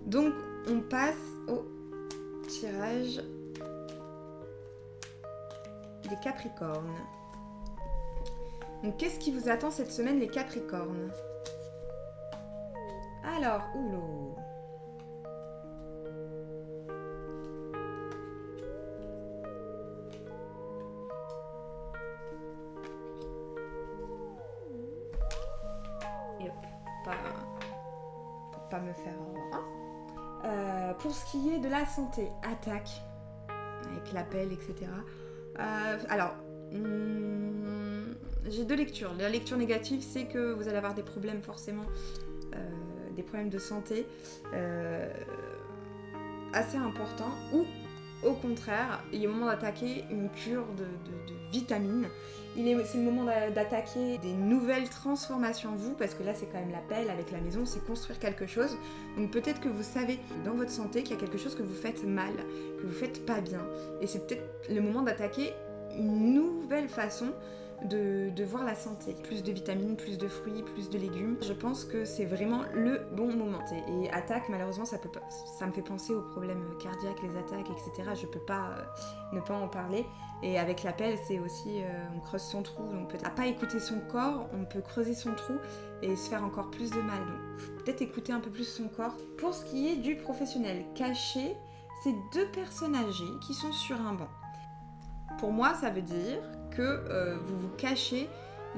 Donc on passe au tirage des Capricornes. Donc qu'est-ce qui vous attend cette semaine les Capricornes? Alors, oulou. Et hop, pour pas me faire avoir. Pour ce qui est de la santé, attaque, avec l'appel, etc. Alors, j'ai deux lectures. La lecture négative, c'est que vous allez avoir des problèmes forcément, des problèmes de santé assez importants, ou au contraire, il est le moment d'attaquer une cure de vitamines. C'est le moment d'attaquer des nouvelles transformations en vous, parce que là c'est quand même l'appel avec la maison, c'est construire quelque chose. Donc peut-être que vous savez dans votre santé qu'il y a quelque chose que vous faites mal, que vous faites pas bien. Et c'est peut-être le moment d'attaquer une nouvelle façon de voir la santé. Plus de vitamines, plus de fruits, plus de légumes. Je pense que c'est vraiment le bon moment. Et attaque, malheureusement, ça me fait penser aux problèmes cardiaques, les attaques, etc. Je peux pas ne pas en parler. Et avec l'appel, c'est aussi, on creuse son trou. Donc peut-être à pas écouter son corps, on peut creuser son trou et se faire encore plus de mal. Donc peut-être écouter un peu plus son corps. Pour ce qui est du professionnel, cacher ces deux personnes âgées qui sont sur un banc. Pour moi, ça veut dire que vous vous cachez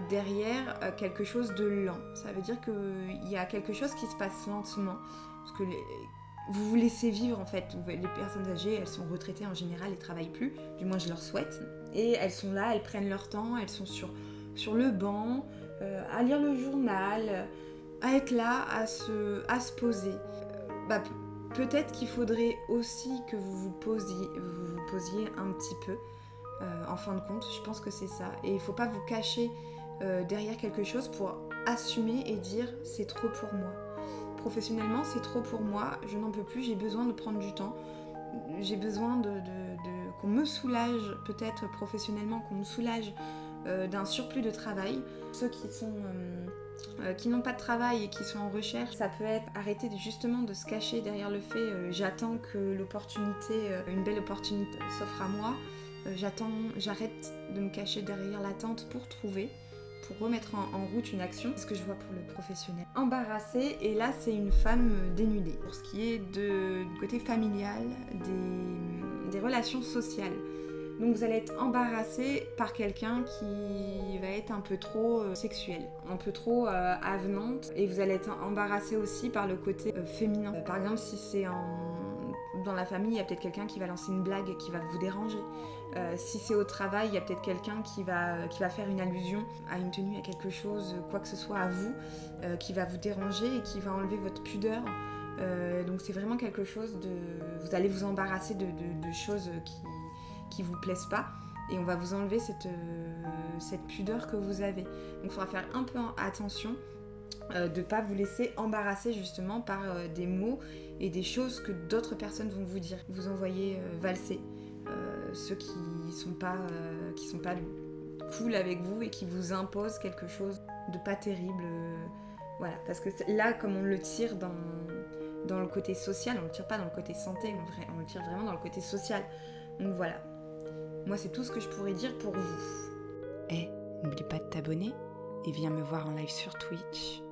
derrière quelque chose de lent. Ça veut dire qu'il y a quelque chose qui se passe lentement. Parce que vous vous laissez vivre en fait. Les personnes âgées, elles sont retraitées en général, elles ne travaillent plus. Du moins, je leur souhaite. Et elles sont là, elles prennent leur temps, elles sont sur le banc, à lire le journal, à être là, à se poser. Peut-être qu'il faudrait aussi que vous vous posiez un petit peu. En fin de compte, je pense que c'est ça. Et il ne faut pas vous cacher derrière quelque chose pour assumer et dire c'est trop pour moi. Professionnellement, c'est trop pour moi, je n'en peux plus, j'ai besoin de prendre du temps. J'ai besoin qu'on me soulage, peut-être professionnellement, qu'on me soulage d'un surplus de travail. Ceux qui n'ont pas de travail et qui sont en recherche, ça peut être arrêter justement de se cacher derrière le fait j'attends que une belle opportunité s'offre à moi. J'arrête de me cacher derrière l'attente pour remettre en route une action. C'est ce que je vois pour le professionnel. Embarrassée, et là c'est une femme dénudée. Pour ce qui est du côté familial, des relations sociales. Donc vous allez être embarrassé par quelqu'un qui va être un peu trop sexuel, un peu trop avenante, et vous allez être embarrassé aussi par le côté féminin. Par exemple, si c'est dans la famille, il y a peut-être quelqu'un qui va lancer une blague qui va vous déranger. Si c'est au travail, il y a peut-être quelqu'un qui va faire une allusion à une tenue, à quelque chose, quoi que ce soit à vous, qui va vous déranger et qui va enlever votre pudeur. Donc c'est vraiment quelque chose vous allez vous embarrasser de choses qui vous plaisent pas, et on va vous enlever cette pudeur que vous avez. Donc il faudra faire un peu attention de pas vous laisser embarrasser justement par des mots et des choses que d'autres personnes vont vous dire. Vous envoyez valser ceux qui sont pas cool avec vous et qui vous imposent quelque chose de pas terrible. Voilà, parce que là, comme on le tire dans le côté social, on le tire pas dans le côté santé, on le tire vraiment dans le côté social. Donc voilà. Moi, c'est tout ce que je pourrais dire pour vous. N'oublie pas de t'abonner et viens me voir en live sur Twitch.